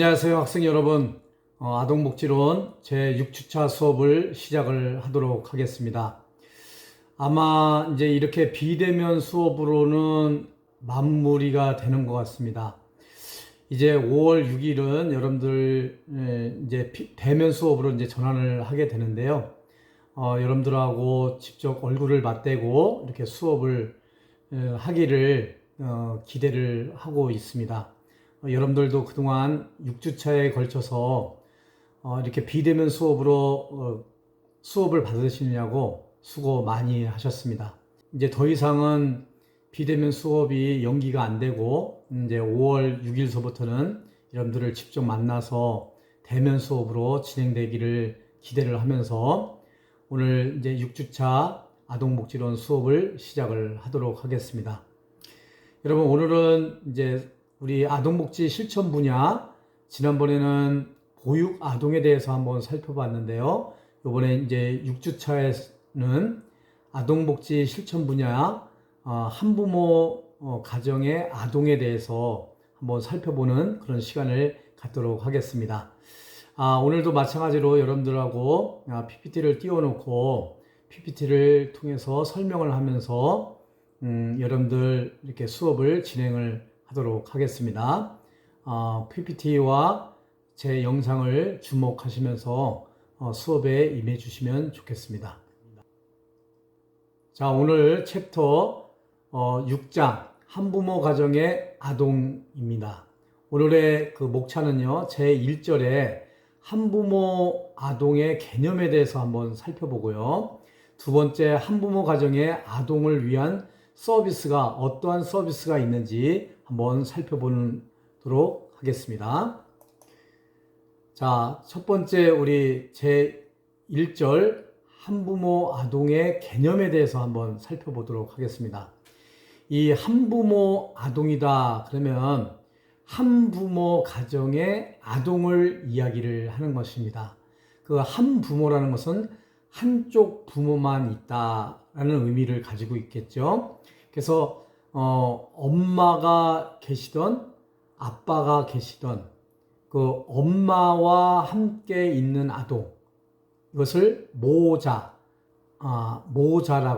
안녕하세요, 학생 여러분. 아동복지론 제6주차 수업을 시작을 하도록 하겠습니다. 아마 이제 이렇게 비대면 수업으로는 마무리가 되는 것 같습니다. 이제 5월 6일은 여러분들 이제 대면 수업으로 이제 전환을 하게 되는데요. 여러분들하고 직접 얼굴을 맞대고 이렇게 수업을 하기를 기대를 하고 있습니다. 여러분들도 그동안 6주차에 걸쳐서 이렇게 비대면 수업으로 수업을 받으시느냐고 수고 많이 하셨습니다. 이제 더 이상은 비대면 수업이 연기가 안 되고 이제 5월 6일서부터는 여러분들을 직접 만나서 대면 수업으로 진행되기를 기대를 하면서 오늘 이제 6주차 아동복지론 수업을 시작을 하도록 하겠습니다. 여러분, 오늘은 이제 우리 아동복지 실천 분야, 지난번에는 보육 아동에 대해서 한번 살펴봤는데요. 이번에 이제 6주차에는 아동복지 실천 분야, 한부모 가정의 아동에 대해서 한번 살펴보는 그런 시간을 갖도록 하겠습니다. 오늘도 마찬가지로 여러분들하고 PPT를 띄워놓고 PPT를 통해서 설명을 하면서 여러분들 이렇게 수업을 진행을 하도록 하겠습니다. PPT와 제 영상을 주목하시면서 수업에 임해 주시면 좋겠습니다. 자, 오늘 챕터 6장 한부모 가정의 아동입니다. 오늘의 그 목차는요, 제 1절에 한부모 아동의 개념에 대해서 한번 살펴보고요. 두 번째, 한부모 가정의 아동을 위한 서비스가 어떠한 서비스가 있는지 한번 살펴보도록 하겠습니다. 자, 첫 번째 우리 제 1절 한부모 아동의 개념에 대해서 한번 살펴보도록 하겠습니다. 이 한부모 아동이다 그러면 한부모 가정의 아동을 이야기를 하는 것입니다. 그 한부모라는 것은 한쪽 부모만 있다라는 의미를 가지고 있겠죠. 그래서 엄마가 계시던 아빠가 계시던 그 엄마와 함께 있는 아동, 이것을 모자라고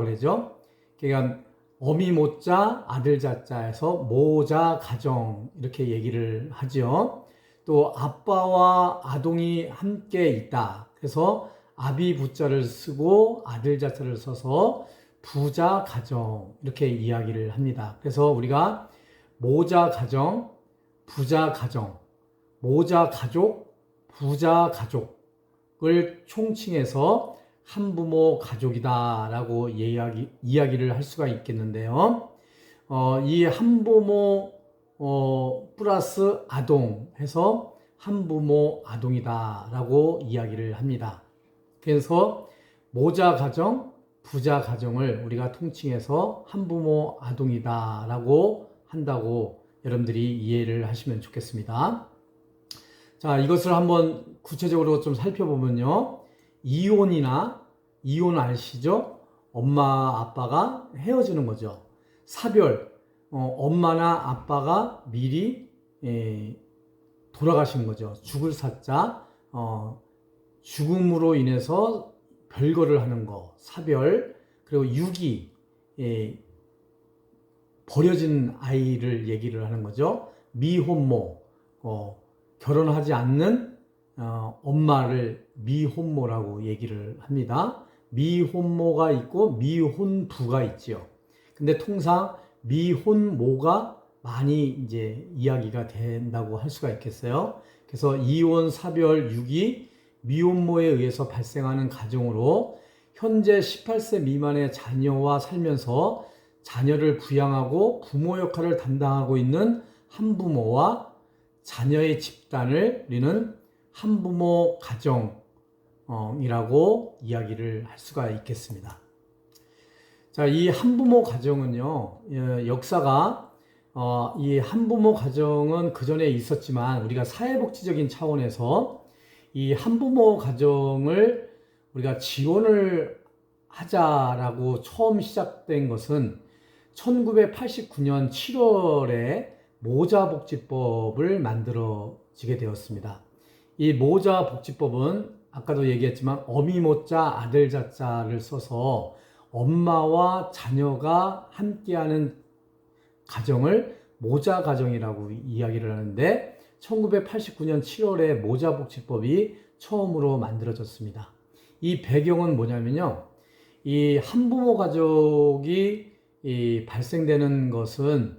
그러죠. 그러니까 어미 모자 아들 자자에서 모자 가정 이렇게 얘기를 하죠. 또 아빠와 아동이 함께 있다. 그래서 아비 부자를 쓰고 아들 자자를 써서 부자 가정 이렇게 이야기를 합니다. 그래서 우리가 모자 가정, 부자 가정, 모자 가족, 부자 가족을 총칭해서 한부모 가족이다라고 이야기를 할 수가 있겠는데요. 이 한부모 플러스 아동 해서 한부모 아동이다라고 이야기를 합니다. 그래서 모자 가정, 부자 가정을 우리가 통칭해서 한부모 아동이다라고 한다고 여러분들이 이해를 하시면 좋겠습니다. 자, 이것을 한번 구체적으로 좀 살펴보면요. 이혼 아시죠? 엄마 아빠가 헤어지는 거죠. 사별, 엄마나 아빠가 미리 돌아가신 거죠. 죽을 사자, 죽음으로 인해서 별거를 하는 거, 사별, 그리고 유기, 버려진 아이를 얘기를 하는 거죠. 미혼모, 결혼하지 않는 엄마를 미혼모라고 얘기를 합니다. 미혼모가 있고 미혼부가 있죠. 근데 통상 미혼모가 많이 이제 이야기가 된다고 할 수가 있겠어요. 그래서 이혼, 사별, 유기, 미혼모에 의해서 발생하는 가정으로 현재 18세 미만의 자녀와 살면서 자녀를 부양하고 부모 역할을 담당하고 있는 한부모와 자녀의 집단을 우리는 한부모 가정이라고 이야기를 할 수가 있겠습니다. 자, 이 한부모 가정은요, 역사가 이 한부모 가정은 그 전에 있었지만 우리가 사회복지적인 차원에서 이 한부모 가정을 우리가 지원을 하자라고 처음 시작된 것은 1989년 7월에 모자복지법을 만들어 만들어지게 되었습니다. 이 모자복지법은 아까도 얘기했지만 어미모자 아들자자를 써서 엄마와 자녀가 함께하는 가정을 모자가정이라고 이야기를 하는데 1989년 7월에 모자복지법이 처음으로 만들어졌습니다. 이 배경은 뭐냐면요. 이 한부모 가족이 발생되는 것은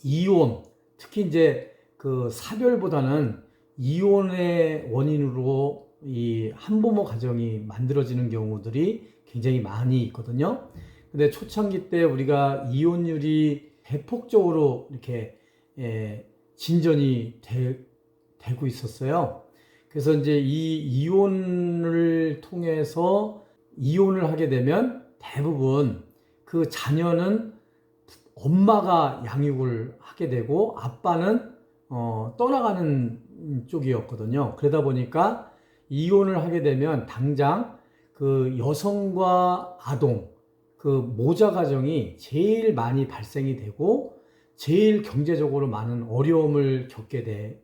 이혼, 특히 이제 그 사별보다는 이혼의 원인으로 이 한부모 가정이 만들어지는 경우들이 굉장히 많이 있거든요. 근데 초창기 때 우리가 이혼율이 대폭적으로 이렇게 진전이 되고 있었어요. 그래서 이제 이 이혼을 통해서 이혼을 하게 되면 대부분 그 자녀는 엄마가 양육을 하게 되고 아빠는 떠나가는 쪽이었거든요. 그러다 보니까 이혼을 하게 되면 당장 그 여성과 아동, 그 모자 가정이 제일 많이 발생이 되고 제일 경제적으로 많은 어려움을 겪게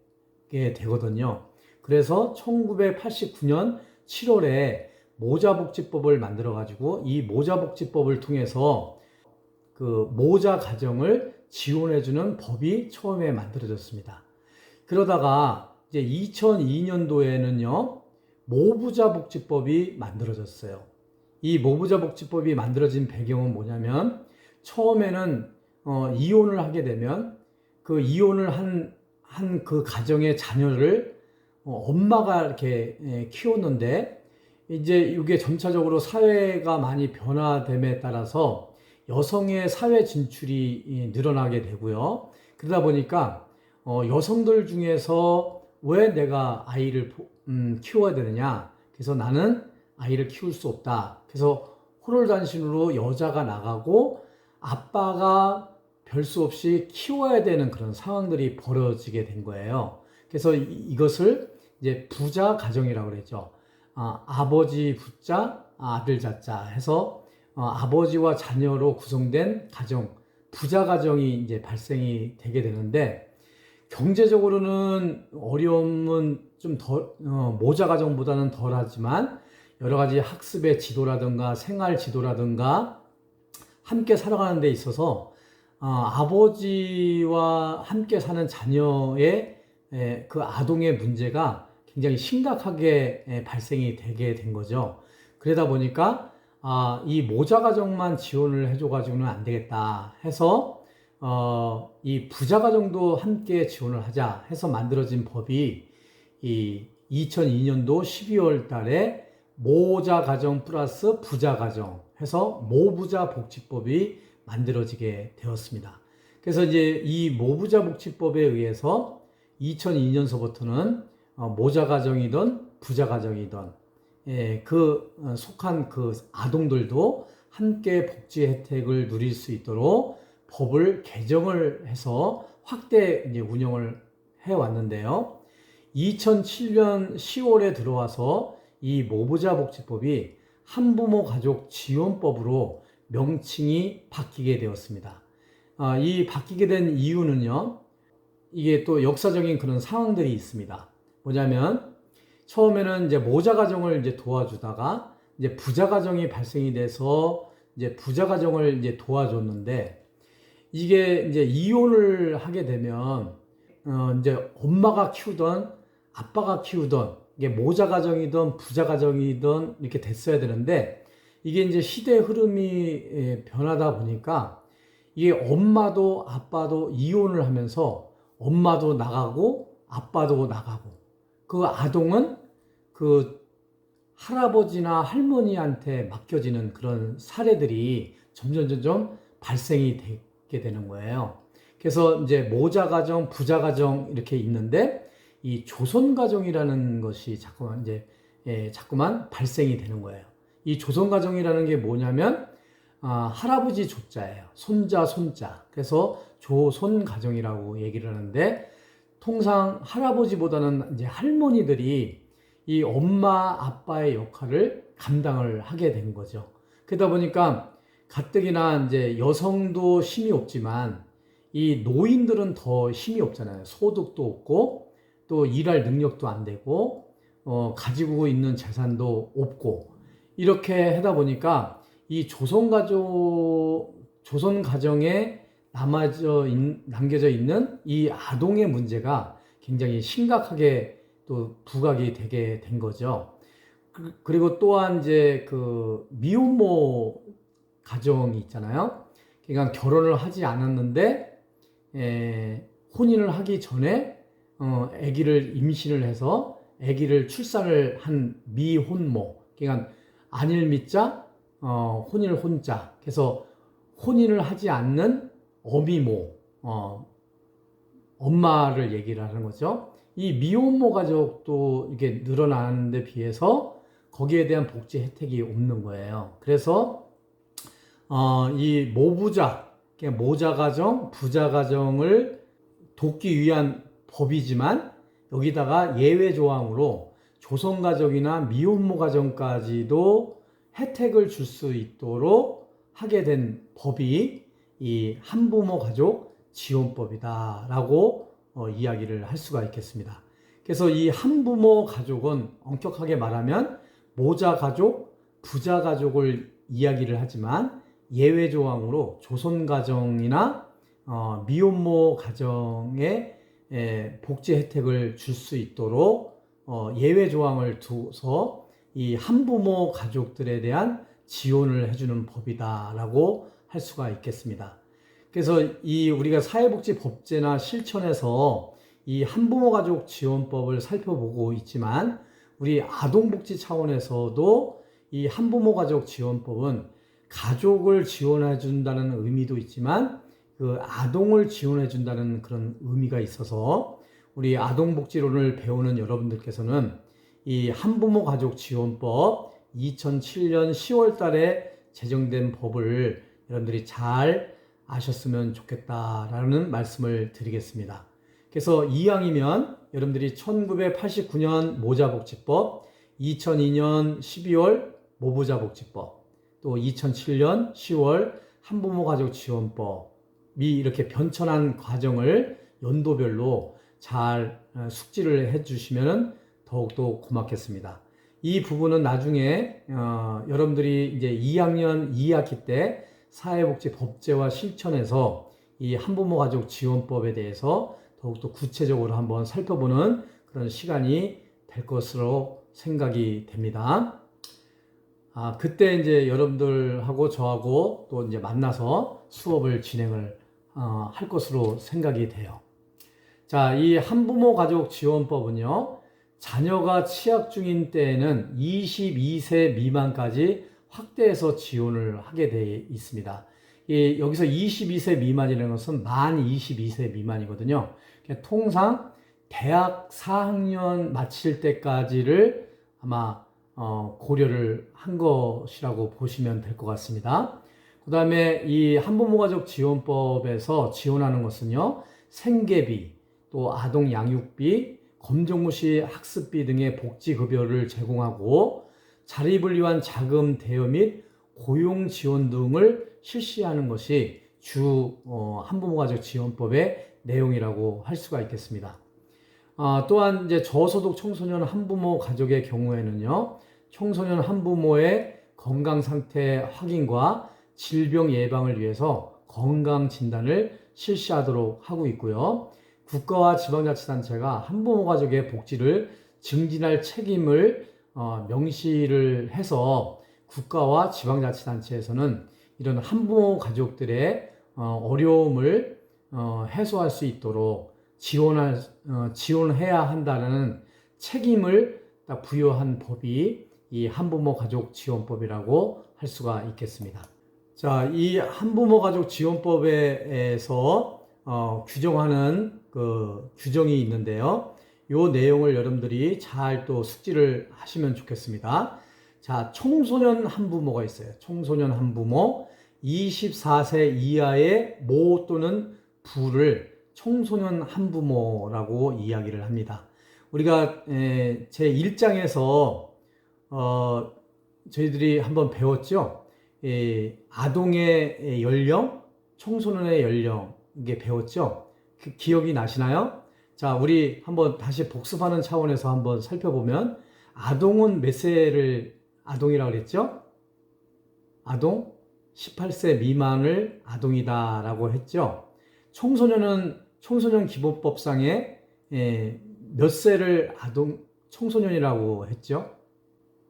되거든요. 그래서 1989년 7월에 모자복지법을 만들어 가지고 이 모자복지법을 통해서 그 모자 가정을 지원해주는 법이 처음에 만들어졌습니다. 그러다가 이제 2002년도에는요, 모부자복지법이 만들어졌어요. 이 모부자복지법이 만들어진 배경은 뭐냐면, 처음에는 이혼을 하게 되면 그 이혼을 한 그 가정의 자녀를 엄마가 이렇게 키웠는데, 이제 이게 점차적으로 사회가 많이 변화됨에 따라서 여성의 사회 진출이 늘어나게 되고요. 그러다 보니까 여성들 중에서 왜 내가 아이를 키워야 되느냐? 그래서 나는 아이를 키울 수 없다. 그래서 호롤단신으로 여자가 나가고 아빠가 별 수 없이 키워야 되는 그런 상황들이 벌어지게 된 거예요. 그래서 이것을 이제 부자 가정이라고 그랬죠. 아버지 부자, 아들 자자 해서 아버지와 자녀로 구성된 가정, 부자 가정이 이제 발생이 되게 되는데, 경제적으로는 어려움은 좀 모자 가정보다는 덜 하지만 여러 가지 학습의 지도라든가 생활 지도라든가 함께 살아가는 데 있어서 아버지와 함께 사는 자녀의 그 아동의 문제가 굉장히 심각하게 발생이 되게 된 거죠. 그러다 보니까 이 모자 가정만 지원을 해줘가지고는 안 되겠다 해서 이 부자 가정도 함께 지원을 하자 해서 만들어진 법이 이 2002년도 12월 달에 모자 가정 플러스 부자 가정 해서 모부자 복지법이 만들어지게 되었습니다. 그래서 이제 이 모부자 복지법에 의해서 2002년서부터는 모자 가정이든 부자 가정이든 그 속한 그 아동들도 함께 복지 혜택을 누릴 수 있도록 법을 개정을 해서 확대 이제 운영을 해 왔는데요. 2007년 10월에 들어와서 이 모부자 복지법이 한부모 가족 지원법으로 명칭이 바뀌게 되었습니다. 이 바뀌게 된 이유는요, 이게 또 역사적인 그런 상황들이 있습니다. 뭐냐면 처음에는 이제 모자 가정을 이제 도와주다가 이제 부자 가정이 발생이 돼서 이제 부자 가정을 이제 도와줬는데, 이게 이제 이혼을 하게 되면 이제 엄마가 키우던 아빠가 키우던 이게 모자 가정이든 부자 가정이든 이렇게 됐어야 되는데, 이게 이제 시대 흐름이 변하다 보니까 이게 엄마도 아빠도 이혼을 하면서 엄마도 나가고 아빠도 나가고 그 아동은 그 할아버지나 할머니한테 맡겨지는 그런 사례들이 점점 발생이 되게 되는 거예요. 그래서 이제 모자 가정, 부자 가정 이렇게 있는데 이 조선 가정이라는 것이 자꾸만 발생이 되는 거예요. 이 조선 가정이라는 게 뭐냐면 할아버지 조자예요. 손자 손자. 그래서 조손 가정이라고 얘기를 하는데, 통상 할아버지보다는 이제 할머니들이 이 엄마 아빠의 역할을 감당을 하게 된 거죠. 그러다 보니까 가뜩이나 이제 여성도 힘이 없지만 이 노인들은 더 힘이 없잖아요. 소득도 없고 또 일할 능력도 안 되고 가지고 있는 재산도 없고 이렇게 하다 보니까 이 조선 가정에 남겨져 있는 이 아동의 문제가 굉장히 심각하게 또 부각이 되게 된 거죠. 그리고 또한 이제 그 미혼모 가정이 있잖아요. 그러니까 결혼을 하지 않았는데 혼인을 하기 전에 아기를 임신을 해서 아기를 출산을 한 미혼모. 그러니까 안일 미자, 혼일 혼자. 그래서 혼인을 하지 않는 어미모, 엄마를 얘기를 하는 거죠. 이 미혼모 가족도 이게 늘어나는 데 비해서 거기에 대한 복지 혜택이 없는 거예요. 그래서 이 모부자, 모자 가정, 부자 가정을 돕기 위한 법이지만 여기다가 예외 조항으로 조선 가족이나 미혼모 가정까지도 혜택을 줄 수 있도록 하게 된 법이 이 한부모 가족 지원법이다라고 이야기를 할 수가 있겠습니다. 그래서 이 한부모 가족은 엄격하게 말하면 모자 가족, 부자 가족을 이야기를 하지만 예외 조항으로 조선 가정이나 미혼모 가정에 복지 혜택을 줄 수 있도록 예외 조항을 둬서 이 한부모 가족들에 대한 지원을 해주는 법이다라고 할 수가 있겠습니다. 그래서 이 우리가 사회복지법제나 실천에서 이 한부모 가족 지원법을 살펴보고 있지만 우리 아동복지 차원에서도 이 한부모 가족 지원법은 가족을 지원해 준다는 의미도 있지만 그 아동을 지원해 준다는 그런 의미가 있어서 우리 아동복지론을 배우는 여러분들께서는 이 한부모 가족 지원법 2007년 10월 달에 제정된 법을 여러분들이 잘 아셨으면 좋겠다라는 말씀을 드리겠습니다. 그래서 이왕이면 여러분들이 1989년 모자복지법, 2002년 12월 모부자복지법, 또 2007년 10월 한부모 가족 지원법이 이렇게 변천한 과정을 연도별로 잘 숙지를 해주시면 더욱더 고맙겠습니다. 이 부분은 나중에 여러분들이 이제 2학년 2학기 때 사회복지법제와 실천에서 이 한부모 가족 지원법에 대해서 더욱더 구체적으로 한번 살펴보는 그런 시간이 될 것으로 생각이 됩니다. 그때 이제 여러분들하고 저하고 또 이제 만나서 수업을 진행을 할 것으로 생각이 돼요. 자, 이 한부모 가족 지원법은요, 자녀가 취약 중인 때에는 22세 미만까지 확대해서 지원을 하게 되어 있습니다. 여기서 22세 미만이라는 것은 만 22세 미만이거든요. 통상 대학 4학년 마칠 때까지를 아마 고려를 한 것이라고 보시면 될 것 같습니다. 그 다음에 이 한부모 가족 지원법에서 지원하는 것은요, 생계비, 또 아동 양육비, 검정고시 학습비 등의 복지급여를 제공하고 자립을 위한 자금 대여 및 고용 지원 등을 실시하는 것이 주 한부모 가족 지원법의 내용이라고 할 수가 있겠습니다. 또한 이제 저소득 청소년 한부모 가족의 경우에는요, 청소년 한부모의 건강 상태 확인과 질병 예방을 위해서 건강 진단을 실시하도록 하고 있고요. 국가와 지방자치단체가 한부모 가족의 복지를 증진할 책임을 명시를 해서 국가와 지방자치단체에서는 이런 한부모 가족들의 어려움을 해소할 수 있도록 지원해야 한다는 책임을 딱 부여한 법이 이 한부모 가족 지원법이라고 할 수가 있겠습니다. 자, 이 한부모 가족 지원법에서 규정하는 그 규정이 있는데요. 이 내용을 여러분들이 잘 또 숙지를 하시면 좋겠습니다. 자, 청소년 한부모가 있어요. 청소년 한부모, 24세 이하의 모 또는 부를 청소년 한부모라고 이야기를 합니다. 우리가 제 1장에서 저희들이 한번 배웠죠. 아동의 연령, 청소년의 연령 이게 배웠죠. 그 기억이 나시나요? 자, 우리 한번 다시 복습하는 차원에서 한번 살펴보면 아동은 몇 세를 아동이라고 그랬죠? 아동 18세 미만을 아동이다라고 했죠. 청소년은 청소년 기본법상에 몇 세를 아동 청소년이라고 했죠?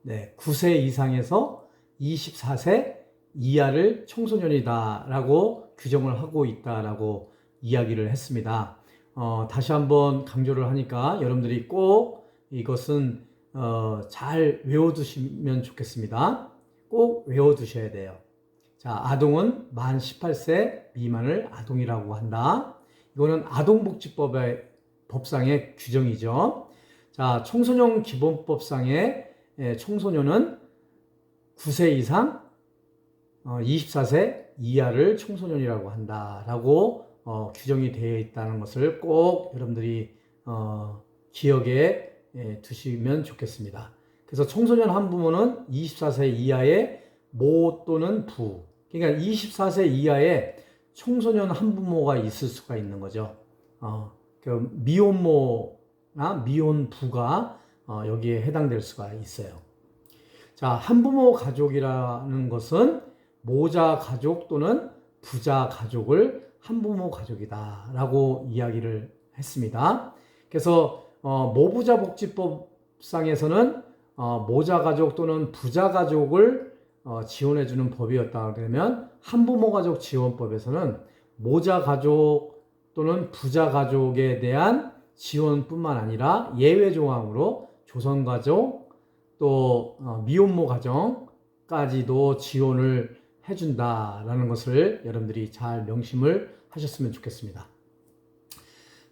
네, 9세 이상에서 24세 이하를 청소년이다라고 규정을 하고 있다라고 이야기를 했습니다. 다시 한번 강조를 하니까 여러분들이 꼭 이것은 잘 외워두시면 좋겠습니다. 꼭 외워두셔야 돼요. 자, 아동은 만 18세 미만을 아동이라고 한다. 이거는 아동복지법의 법상의 규정이죠. 자, 청소년 기본법상의 청소년은 9세 이상 24세 이하를 청소년이라고 한다라고 규정이 되어 있다는 것을 꼭 여러분들이 기억에 두시면 좋겠습니다. 그래서 청소년 한부모는 24세 이하의 모 또는 부, 그러니까 24세 이하의 청소년 한부모가 있을 수가 있는 거죠. 그 미혼모나 미혼부가 여기에 해당될 수가 있어요. 자, 한부모 가족이라는 것은 모자 가족 또는 부자 가족을 한부모 가족이다라고 이야기를 했습니다. 그래서 모부자 복지법상에서는 모자 가족 또는 부자 가족을 지원해주는 법이었다 그러면 한부모 가족 지원법에서는 모자 가족 또는 부자 가족에 대한 지원뿐만 아니라 예외 조항으로 조선 가족 또 미혼모 가정까지도 지원을 해준다라는 것을 여러분들이 잘 명심을 하셨으면 좋겠습니다.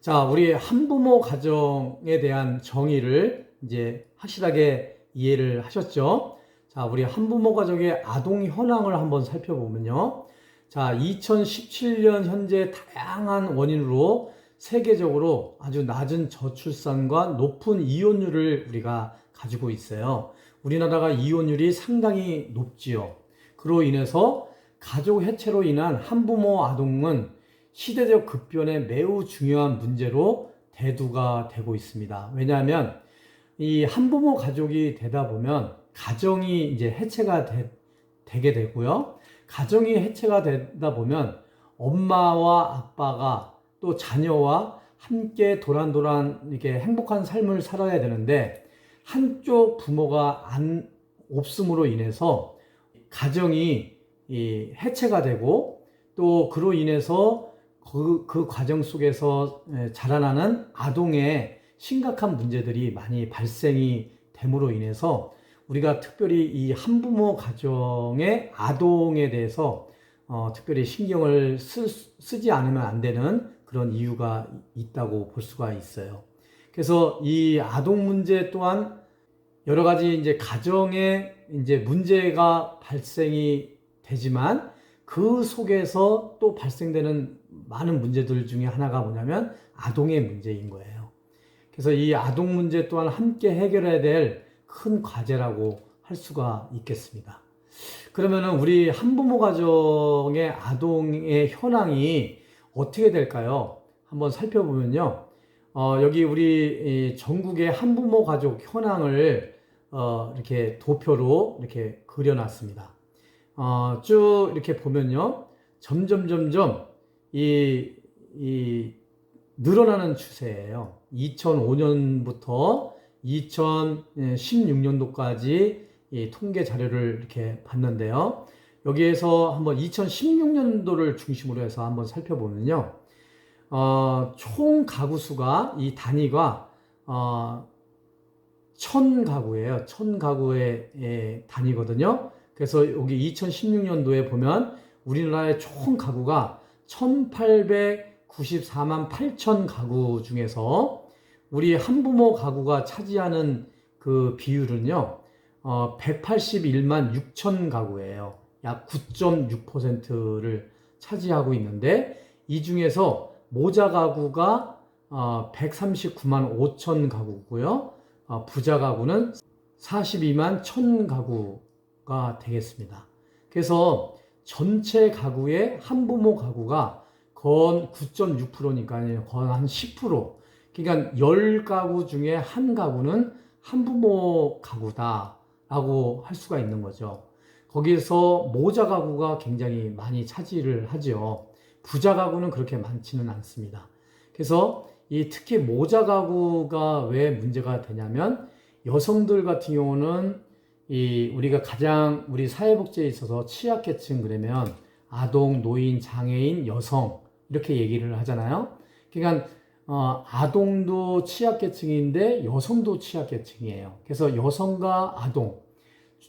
자, 우리 한부모 가정에 대한 정의를 이제 확실하게 이해를 하셨죠? 자, 우리 한부모 가족의 아동 현황을 한번 살펴보면요. 자, 2017년 현재 다양한 원인으로 세계적으로 아주 낮은 저출산과 높은 이혼율을 우리가 가지고 있어요. 우리나라가 이혼율이 상당히 높지요. 그로 인해서 가족 해체로 인한 한부모 아동은 시대적 급변에 매우 중요한 문제로 대두가 되고 있습니다. 왜냐하면 이 한부모 가족이 되다 보면 가정이 이제 해체가 되게 되고요. 가정이 해체가 되다 보면 엄마와 아빠가 또 자녀와 함께 도란도란 이렇게 행복한 삶을 살아야 되는데 한쪽 부모가 없음으로 인해서 가정이 해체가 되고 또 그로 인해서 그 과정 속에서 자라나는 아동의 심각한 문제들이 많이 발생이 됨으로 인해서 우리가 특별히 이 한부모 가정의 아동에 대해서 특별히 신경을 쓰지 않으면 안 되는 그런 이유가 있다고 볼 수가 있어요. 그래서 이 아동 문제 또한 여러 가지 이제 가정에 이제 문제가 발생이 되지만 그 속에서 또 발생되는 많은 문제들 중에 하나가 뭐냐면 아동의 문제인 거예요. 그래서 이 아동 문제 또한 함께 해결해야 될 큰 과제라고 할 수가 있겠습니다. 그러면은 우리 한부모 가정의 아동의 현황이 어떻게 될까요? 한번 살펴보면요. 여기 우리 전국의 한부모 가족 현황을 이렇게 도표로 이렇게 그려놨습니다. 쭉 이렇게 보면요. 점점 이 늘어나는 추세예요. 2005년부터 2016년도까지 이 통계 자료를 이렇게 봤는데요. 여기에서 한번 2016년도를 중심으로 해서 한번 살펴보면요. 총 가구 수가 이 단위가 1000가구예요. 1000가구의 단위거든요. 그래서 여기 2016년도에 보면 우리나라의 총 가구가 1894만 8천 가구 중에서 우리 한부모 가구가 차지하는 그 비율은요, 181만 6천 가구예요. 약 9.6%를 차지하고 있는데 이 중에서 모자 가구가 139만 5천 가구고요. 부자 가구는 42만 1천 가구가 되겠습니다. 그래서 전체 가구의 한부모 가구가 건 9.6%니까요. 건 한 10%. 그러니까 10가구 중에 한 가구는 한부모 가구다라고 할 수가 있는 거죠. 거기에서 모자 가구가 굉장히 많이 차지를 하죠. 부자 가구는 그렇게 많지는 않습니다. 그래서 이 특히 모자 가구가 왜 문제가 되냐면 여성들 같은 경우는 이 우리가 가장 우리 사회복지에 있어서 취약계층 그러면 아동, 노인, 장애인, 여성 이렇게 얘기를 하잖아요. 그러니까 아동도 취약계층인데 여성도 취약계층이에요. 그래서 여성과 아동,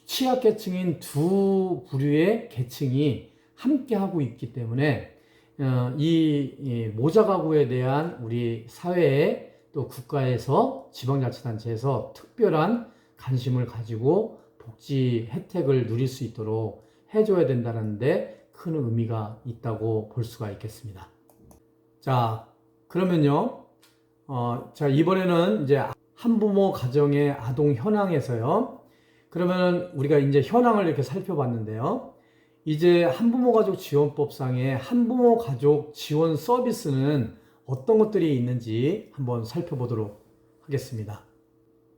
취약계층인 두 부류의 계층이 함께 하고 있기 때문에 이 모자 가구에 대한 우리 사회에 또 국가에서 지방자치단체에서 특별한 관심을 가지고 복지 혜택을 누릴 수 있도록 해줘야 된다는 데 큰 의미가 있다고 볼 수가 있겠습니다. 자, 그러면요. 자, 이번에는 이제 한부모 가정의 아동 현황에서요. 그러면 우리가 이제 현황을 이렇게 살펴봤는데요. 이제 한부모 가족 지원법상의 한부모 가족 지원 서비스는 어떤 것들이 있는지 한번 살펴보도록 하겠습니다.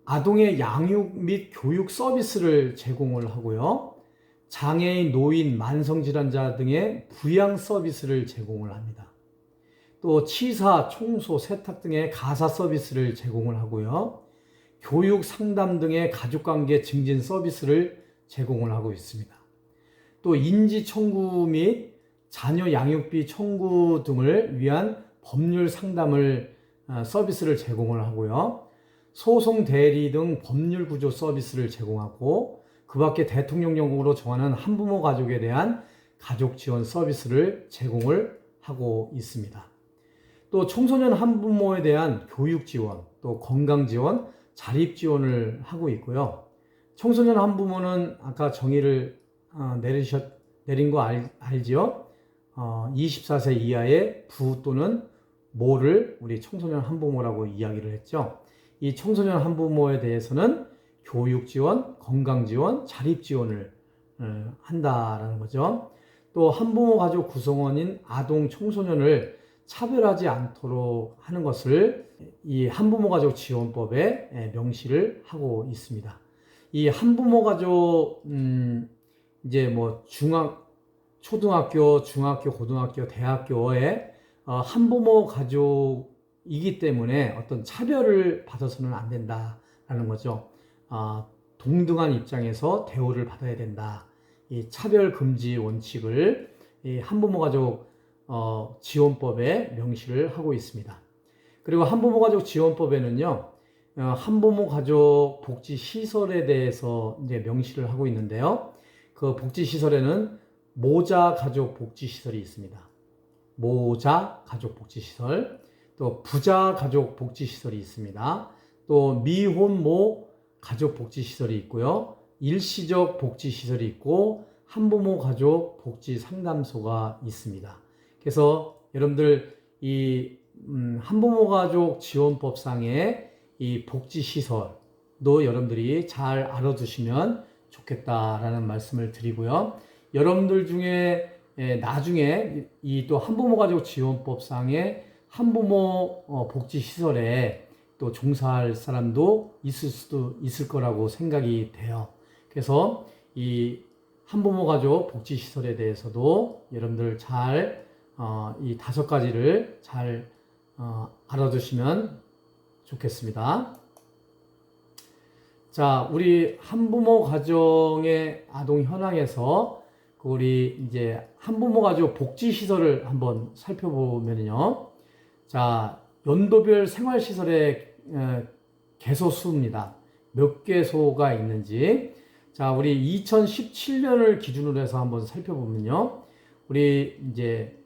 아동의 양육 및 교육 서비스를 제공을 하고요. 장애인, 노인, 만성질환자 등의 부양 서비스를 제공을 합니다. 또 치사, 청소, 세탁 등의 가사 서비스를 제공을 하고요. 교육, 상담 등의 가족관계 증진 서비스를 제공을 하고 있습니다. 또 인지 청구 및 자녀 양육비 청구 등을 위한 법률 상담을 서비스를 제공을 하고요. 소송 대리 등 법률 구조 서비스를 제공하고 그 밖에 대통령령으로 정하는 한부모 가족에 대한 가족 지원 서비스를 제공을 하고 있습니다. 또 청소년 한부모에 대한 교육 지원, 또 건강 지원, 자립 지원을 하고 있고요. 청소년 한부모는 아까 정의를 내린 거 알죠? 24세 이하의 부 또는 모를 우리 청소년 한부모라고 이야기를 했죠. 이 청소년 한부모에 대해서는 교육 지원, 건강 지원, 자립 지원을 한다라는 거죠. 또 한부모 가족 구성원인 아동, 청소년을 차별하지 않도록 하는 것을 이 한부모 가족 지원법에 명시를 하고 있습니다. 이 한부모 가족 이제 뭐 초등학교, 중학교, 고등학교, 대학교에 한부모 가족이기 때문에 어떤 차별을 받아서는 안 된다라는 거죠. 동등한 입장에서 대우를 받아야 된다. 이 차별 금지 원칙을 이 한부모 가족 지원법에 명시를 하고 있습니다. 그리고 한부모 가족 지원법에는요, 한부모 가족 복지 시설에 대해서 이제 명시를 하고 있는데요. 그 복지 시설에는 모자 가족 복지 시설이 있습니다. 모자 가족 복지 시설, 또 부자 가족 복지 시설이 있습니다. 또 미혼모 가족 복지 시설이 있고요. 일시적 복지 시설이 있고 한부모 가족 복지 상담소가 있습니다. 그래서 여러분들 이 한부모 가족 지원법상의 이 복지 시설도 여러분들이 잘 알아두시면 좋겠다라는 말씀을 드리고요. 여러분들 중에 나중에 이 또 한부모 가족 지원법상의 한부모 복지 시설에 또 종사할 사람도 있을 수도 있을 거라고 생각이 돼요. 그래서 이 한부모 가족 복지 시설에 대해서도 여러분들 잘 이 5가지를 잘 알아두시면 좋겠습니다. 자, 우리 한부모 가정의 아동 현황에서 우리 이제 한부모 가족 복지 시설을 한번 살펴보면요. 자, 연도별 생활시설의 개소 수입니다. 몇 개소가 있는지. 자, 우리 2017년을 기준으로 해서 한번 살펴보면요. 우리 이제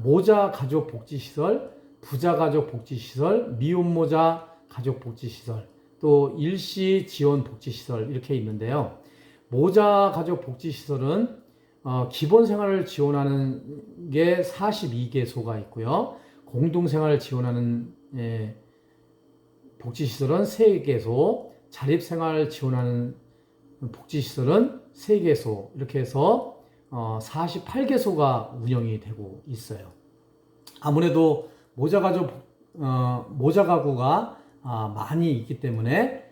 모자 가족 복지 시설, 부자 가족 복지 시설, 미혼모자 가족 복지 시설, 또 일시 지원 복지 시설 이렇게 있는데요. 모자 가족 복지 시설은 기본 생활을 지원하는 게 42개소가 있고요. 공동생활을 지원하는 복지시설은 3개소, 자립생활을 지원하는 복지시설은 3개소, 이렇게 해서 48개소가 운영이 되고 있어요. 아무래도 모자가족 모자 가구가 많이 있기 때문에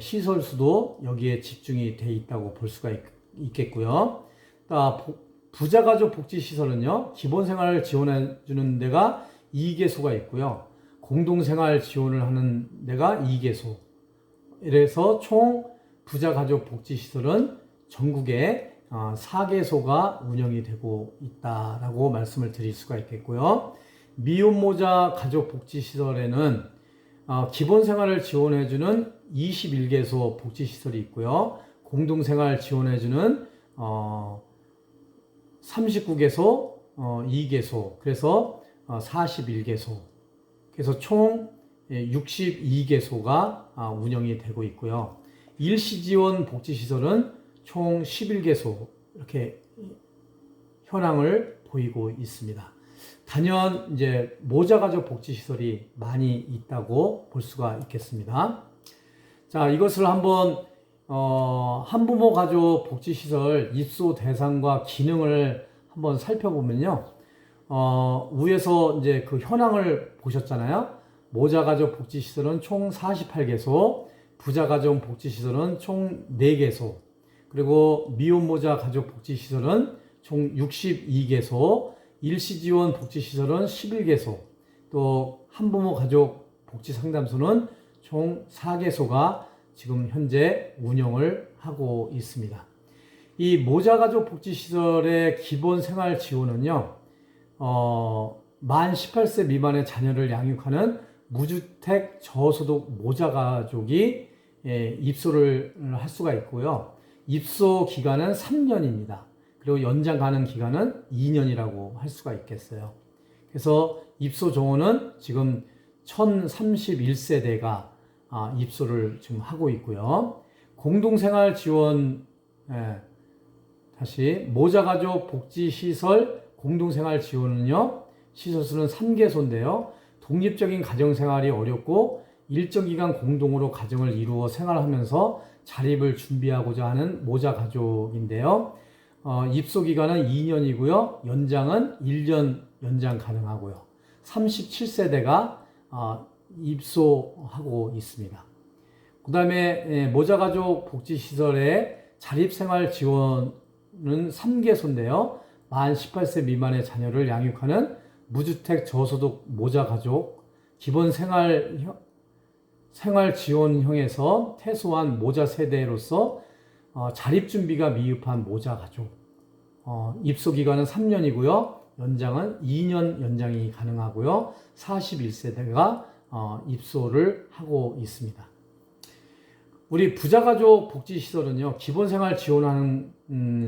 시설 수도 여기에 집중이 돼 있다고 볼 수가 있겠고요. 부자가족 복지시설은요, 기본생활을 지원해 주는 데가 2개소가 있고요. 공동생활 지원을 하는 데가 2개소. 이래서 총 부자가족 복지시설은 전국에 4개소가 운영이 되고 있다라고 말씀을 드릴 수가 있겠고요. 미혼모자 가족 복지시설에는 기본생활을 지원해주는 21개소 복지시설이 있고요. 공동생활 지원해주는 39개소, 2개소, 그래서 41개소. 그래서 총 62개소가 운영이 되고 있고요. 일시지원 복지시설은 총 11개소 이렇게 현황을 보이고 있습니다. 단연 이제 모자가족 복지시설이 많이 있다고 볼 수가 있겠습니다. 자, 이것을 한번 한부모 가족 복지시설 입소 대상과 기능을 한번 살펴보면요. 위에서 이제 그 현황을 보셨잖아요. 모자가족 복지시설은 총 48개소, 부자가족 복지시설은 총 4개소, 그리고 미혼모자 가족 복지시설은 총 62개소, 일시지원 복지시설은 11개소, 또 한부모 가족 복지상담소는 총 4개소가 지금 현재 운영을 하고 있습니다. 이 모자가족 복지시설의 기본 생활 지원은요, 만 18세 미만의 자녀를 양육하는 무주택 저소득 모자가족이 입소를 할 수가 있고요. 입소 기간은 3년입니다. 그리고 연장 가능 기간은 2년이라고 할 수가 있겠어요. 그래서 입소 정원은 지금 1031세대가 입소를 지금 하고 있고요. 공동생활 지원, 다시 모자가족 복지시설 공동생활 지원은요, 시설수는 3개소인데요. 독립적인 가정생활이 어렵고 일정 기간 공동으로 가정을 이루어 생활하면서 자립을 준비하고자 하는 모자가족인데요. 입소 기간은 2년이고요. 연장은 1년 연장 가능하고요. 37세대가 입소하고 있습니다. 그 다음에 모자가족 복지시설의 자립생활 지원은 3개소인데요. 만 18세 미만의 자녀를 양육하는 무주택 저소득 모자가족 기본 생활 지원형에서 퇴소한 모자 세대로서 자립 준비가 미흡한 모자가족, 입소 기간은 3년이고요. 연장은 2년 연장이 가능하고요. 41세대가 입소를 하고 있습니다. 우리 부자가족 복지시설은요, 기본생활 지원하는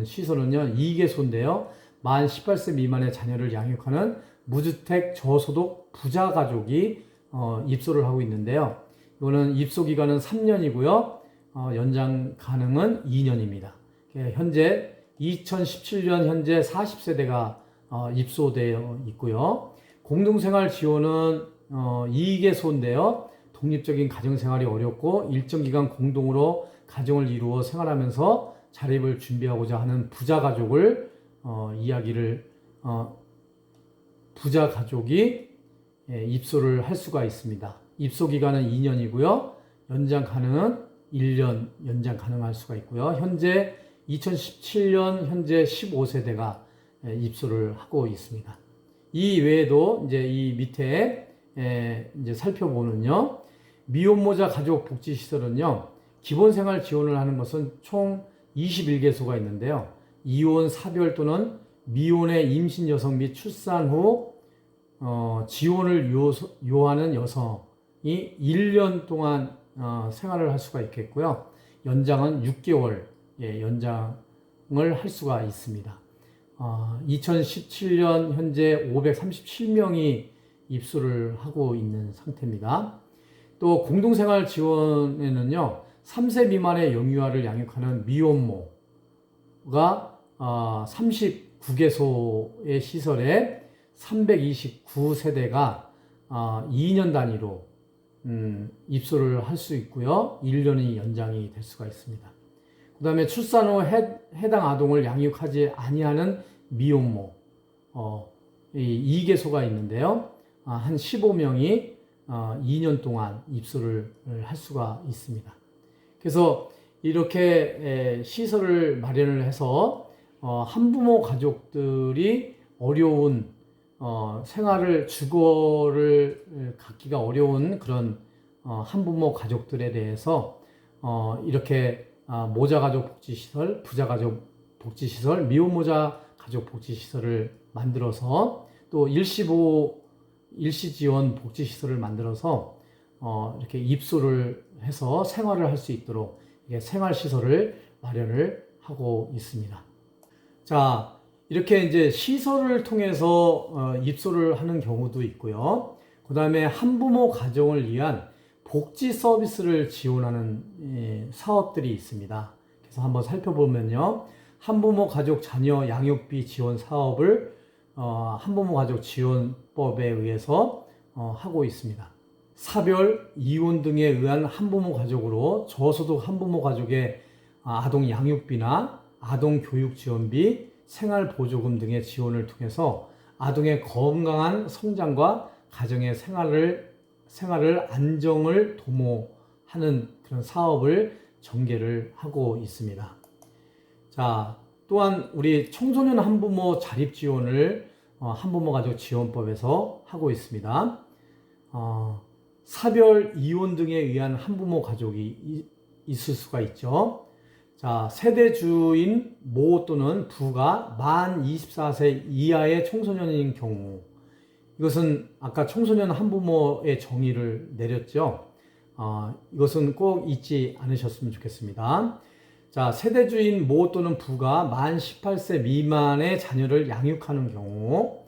시설은요, 2개소인데요. 만 18세 미만의 자녀를 양육하는 무주택 저소득 부자가족이 입소를 하고 있는데요. 이거는 입소 기간은 3년이고요. 연장 가능은 2년입니다. 현재 2017년 현재 40세대가 입소되어 있고요. 공동생활 지원은 2개소인데요. 독립적인 가정생활이 어렵고 일정 기간 공동으로 가정을 이루어 생활하면서 자립을 준비하고자 하는 부자가족을 부자가족이 입소를 할 수가 있습니다. 입소 기간은 2년이고요. 연장 가능은 1년 연장 가능할 수가 있고요. 현재 2017년 현재 15세대가 입소를 하고 있습니다. 이 외에도 이제 이 밑에 이제 살펴보면요. 미혼모자 가족 복지시설은요. 기본생활 지원을 하는 것은 총 21개소가 있는데요. 이혼, 사별 또는 미혼의 임신 여성 및 출산 후 지원을 요하는 여성이 1년 동안 생활을 할 수가 있겠고요. 연장은 6개월 연장을 할 수가 있습니다. 2017년 현재 537명이 입소를 하고 있는 상태입니다. 또 공동생활 지원에는요, 3세 미만의 영유아를 양육하는 미혼모가 39개소의 시설에 329세대가 2년 단위로 입소를 할 수 있고요. 1년이 연장이 될 수가 있습니다. 그 다음에 출산 후 해당 아동을 양육하지 아니하는 미혼모 2개소가 있는데요. 한 15명이 2년 동안 입소를 할 수가 있습니다. 그래서 이렇게 시설을 마련을 해서 한부모 가족들이 어려운 생활을 주거를 갖기가 어려운 그런 한부모 가족들에 대해서 이렇게 모자가족 복지시설, 부자가족 복지시설, 미혼모자 가족 복지시설을 만들어서 또 일시지원 복지시설을 만들어서 이렇게 입소를 해서 생활을 할 수 있도록 생활시설을 마련을 하고 있습니다. 자, 이렇게 이제 시설을 통해서 입소를 하는 경우도 있고요. 그 다음에 한부모 가정을 위한 복지 서비스를 지원하는 사업들이 있습니다. 그래서 한번 살펴보면요. 한부모 가족 자녀 양육비 지원 사업을 한부모 가족 지원법에 의해서 하고 있습니다. 사별, 이혼 등에 의한 한부모 가족으로 저소득 한부모 가족의 아동 양육비나 아동 교육 지원비, 생활보조금 등의 지원을 통해서 아동의 건강한 성장과 가정의 생활을 안정을 도모하는 그런 사업을 전개를 하고 있습니다. 자, 또한 우리 청소년 한부모 자립 지원을 한부모 가족 지원법에서 하고 있습니다. 사별, 이혼 등에 의한 한부모 가족이 있을 수가 있죠. 자, 세대주인 모 또는 부가 만 24세 이하의 청소년인 경우, 이것은 아까 청소년 한부모의 정의를 내렸죠. 이것은 꼭 잊지 않으셨으면 좋겠습니다. 자, 세대주인 모 또는 부가 만 18세 미만의 자녀를 양육하는 경우,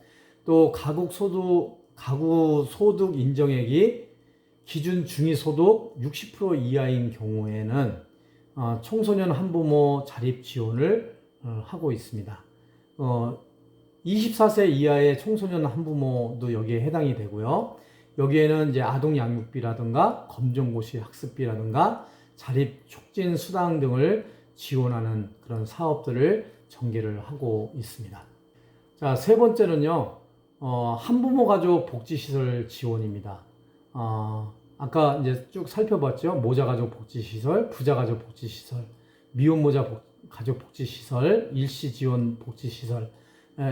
또 가구 소득 인정액이 기준 중위소득 60% 이하인 경우에는 청소년 한부모 자립 지원을 하고 있습니다. 24세 이하의 청소년 한부모도 여기에 해당이 되고요. 여기에는 이제 아동 양육비라든가 검정고시 학습비라든가 자립 촉진 수당 등을 지원하는 그런 사업들을 전개를 하고 있습니다. 자, 세 번째는요, 한부모 가족 복지시설 지원입니다. 아까 이제 쭉 살펴봤죠. 모자가족 복지시설, 부자가족 복지시설, 미혼모자 가족 복지시설, 일시지원 복지시설,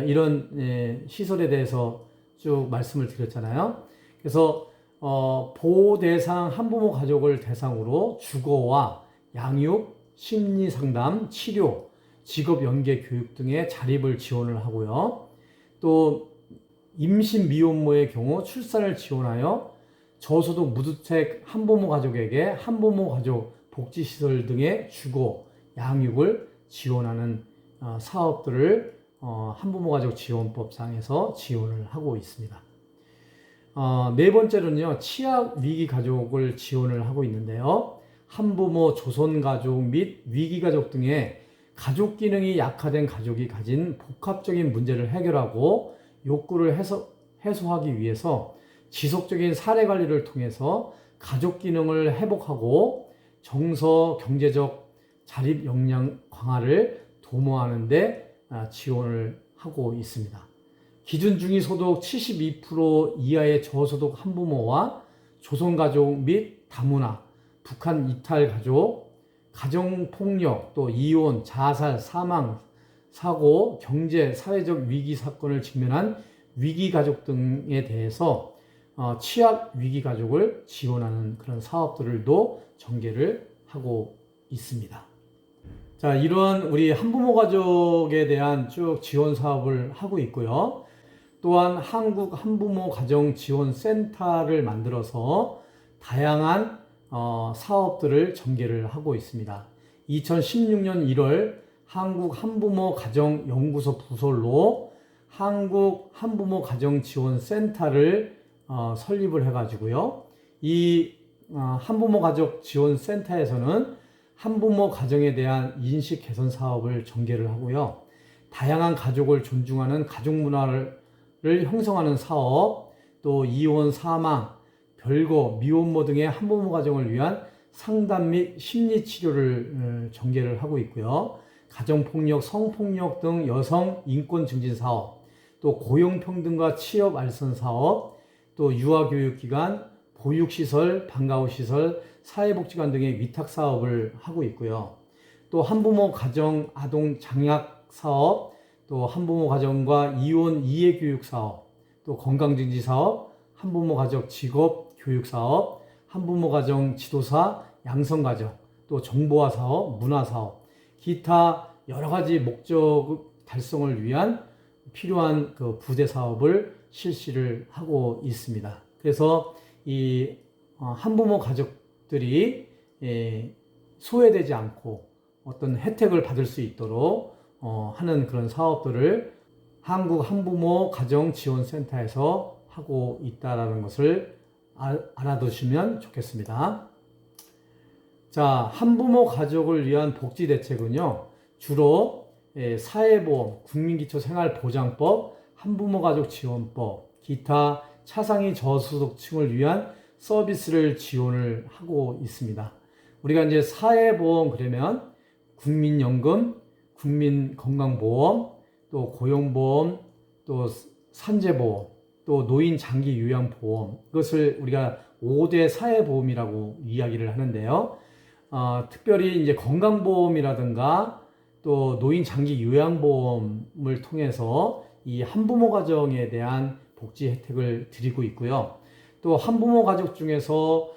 이런 시설에 대해서 쭉 말씀을 드렸잖아요. 그래서 보호 대상 한부모 가족을 대상으로 주거와 양육, 심리상담, 치료, 직업 연계 교육 등의 자립을 지원을 하고요. 또 임신 미혼모의 경우 출산을 지원하여 저소득 무주택 한부모 가족에게 한부모 가족 복지시설 등의 주거, 양육을 지원하는 사업들을 한부모 가족 지원법상에서 지원을 하고 있습니다. 네 번째로는요, 취약 위기 가족을 지원을 하고 있는데요. 한부모 조선 가족 및 위기 가족 등의 가족 기능이 약화된 가족이 가진 복합적인 문제를 해결하고 욕구를 해소하기 위해서 지속적인 사례 관리를 통해서 가족 기능을 회복하고 정서, 경제적 자립 역량 강화를 도모하는 데 지원을 하고 있습니다. 기준 중위 소득 72% 이하의 저소득 한부모와 조선가족 및 다문화, 북한 이탈 가족, 가정폭력, 또 이혼, 자살, 사망, 사고, 경제, 사회적 위기 사건을 직면한 위기가족 등에 대해서 취약 위기가족을 지원하는 그런 사업들도 전개를 하고 있습니다. 자, 이러한 우리 한부모 가족에 대한 쭉 지원 사업을 하고 있고요. 또한 한국 한부모 가정 지원 센터를 만들어서 다양한 사업들을 전개를 하고 있습니다. 2016년 1월 한국 한부모 가정 연구소 부설로 한국 한부모 가정 지원 센터를 설립을 해가지고요. 이 한부모 가족 지원 센터에서는 한부모 가정에 대한 인식 개선 사업을 전개를 하고요. 다양한 가족을 존중하는 가족 문화를 형성하는 사업, 또 이혼, 사망, 별거, 미혼모 등의 한부모 가정을 위한 상담 및 심리 치료를 전개를 하고 있고요. 가정폭력, 성폭력 등 여성 인권 증진 사업, 또 고용평등과 취업 알선 사업, 또 유아교육기관, 보육시설, 방과후시설, 사회복지관 등의 위탁사업을 하고 있고요. 또 한부모 가정 아동 장학 사업, 또 한부모 가정과 이혼 이해 교육 사업, 또 건강증진 사업, 한부모 가족 직업 교육 사업, 한부모 가정 지도사 양성 가정, 또 정보화 사업, 문화 사업, 기타 여러 가지 목적 달성을 위한 필요한 그 부대 사업을 실시를 하고 있습니다. 그래서 이 한부모 가족들이 소외되지 않고 어떤 혜택을 받을 수 있도록 하는 그런 사업들을 한국 한부모 가정지원센터에서 하고 있다는 것을 알아두시면 좋겠습니다. 자, 한부모 가족을 위한 복지 대책은요, 주로 사회보험, 국민기초생활보장법, 한부모 가족 지원법, 기타 차상위 저소득층을 위한 서비스를 지원을 하고 있습니다. 우리가 이제 사회보험 그러면 국민연금, 국민건강보험, 또 고용보험, 또 산재보험, 또 노인장기요양보험, 이것을 우리가 5대 사회보험이라고 이야기를 하는데요. 특별히 이제 건강보험이라든가 또 노인장기요양보험을 통해서 이 한부모 가정에 대한 복지 혜택을 드리고 있고요. 또 한부모 가족 중에서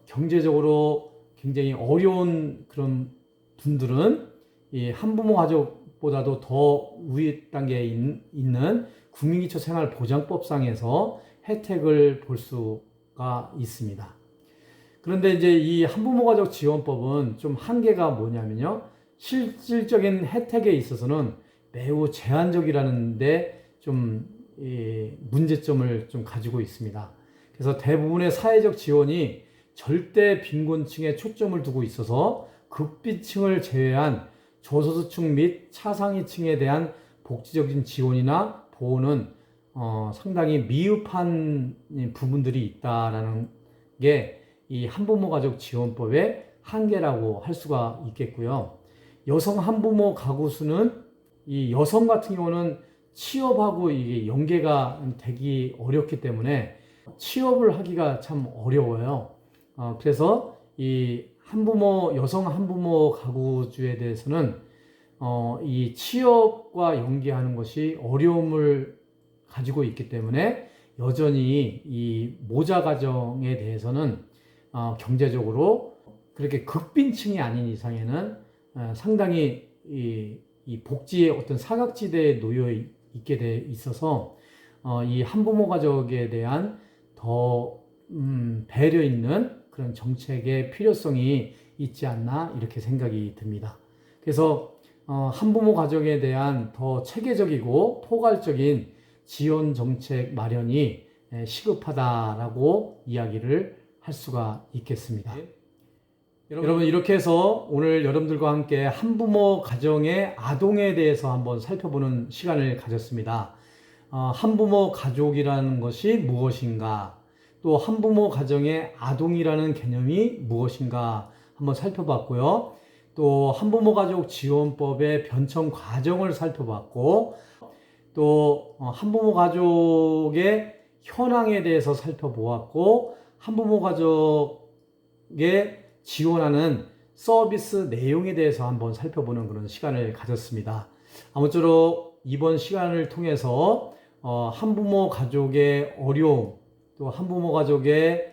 경제적으로 굉장히 어려운 그런 분들은 이 한부모 가족보다도 더 위 단계에 있는 국민기초생활보장법상에서 혜택을 볼 수가 있습니다. 그런데 이제 이 한부모 가족 지원법은 좀 한계가 뭐냐면요, 실질적인 혜택에 있어서는 매우 제한적이라는데 좀 문제점을 좀 가지고 있습니다. 그래서 대부분의 사회적 지원이 절대 빈곤층에 초점을 두고 있어서 극빈층을 제외한 저소득층 및 차상위층에 대한 복지적인 지원이나 보호는 상당히 미흡한 부분들이 있다라는 게 이 한부모 가족 지원법의 한계라고 할 수가 있겠고요. 여성 한부모 가구 수는 이 여성 같은 경우는 취업하고 이게 연계가 되기 어렵기 때문에 취업을 하기가 참 어려워요. 그래서 이 여성 한부모 가구주에 대해서는 이 취업과 연계하는 것이 어려움을 가지고 있기 때문에 여전히 이 모자 가정에 대해서는 경제적으로 그렇게 극빈층이 아닌 이상에는 상당히 이 복지의 어떤 사각지대에 놓여 있게 돼 있어서 이 한부모 가족에 대한 더 배려 있는 그런 정책의 필요성이 있지 않나 이렇게 생각이 듭니다. 그래서 한부모 가족에 대한 더 체계적이고 포괄적인 지원 정책 마련이 시급하다라고 이야기를 할 수가 있겠습니다. 여러분, 이렇게 해서 오늘 여러분들과 함께 한부모 가정의 아동에 대해서 한번 살펴보는 시간을 가졌습니다. 한부모 가족이라는 것이 무엇인가, 또 한부모 가정의 아동이라는 개념이 무엇인가 한번 살펴봤고요. 또 한부모 가족 지원법의 변청 과정을 살펴봤고, 또 한부모 가족의 현황에 대해서 살펴보았고, 한부모 가족에 지원하는 서비스 내용에 대해서 한번 살펴보는 그런 시간을 가졌습니다. 아무쪼록 이번 시간을 통해서 한부모 가족의 어려움, 또 한부모 가족의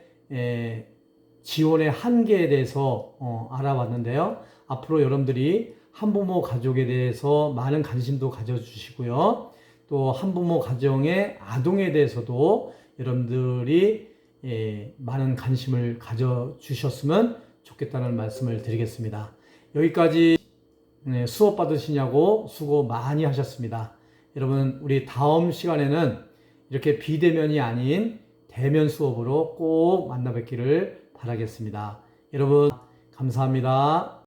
지원의 한계에 대해서 알아봤는데요. 앞으로 여러분들이 한부모 가족에 대해서 많은 관심도 가져주시고요. 또 한부모 가정의 아동에 대해서도 여러분들이 많은 관심을 가져주셨으면 좋겠다는 말씀을 드리겠습니다. 여기까지 수업 받으시냐고 수고 많이 하셨습니다. 여러분, 우리 다음 시간에는 이렇게 비대면이 아닌 대면 수업으로 꼭 만나 뵙기를 바라겠습니다. 여러분, 감사합니다.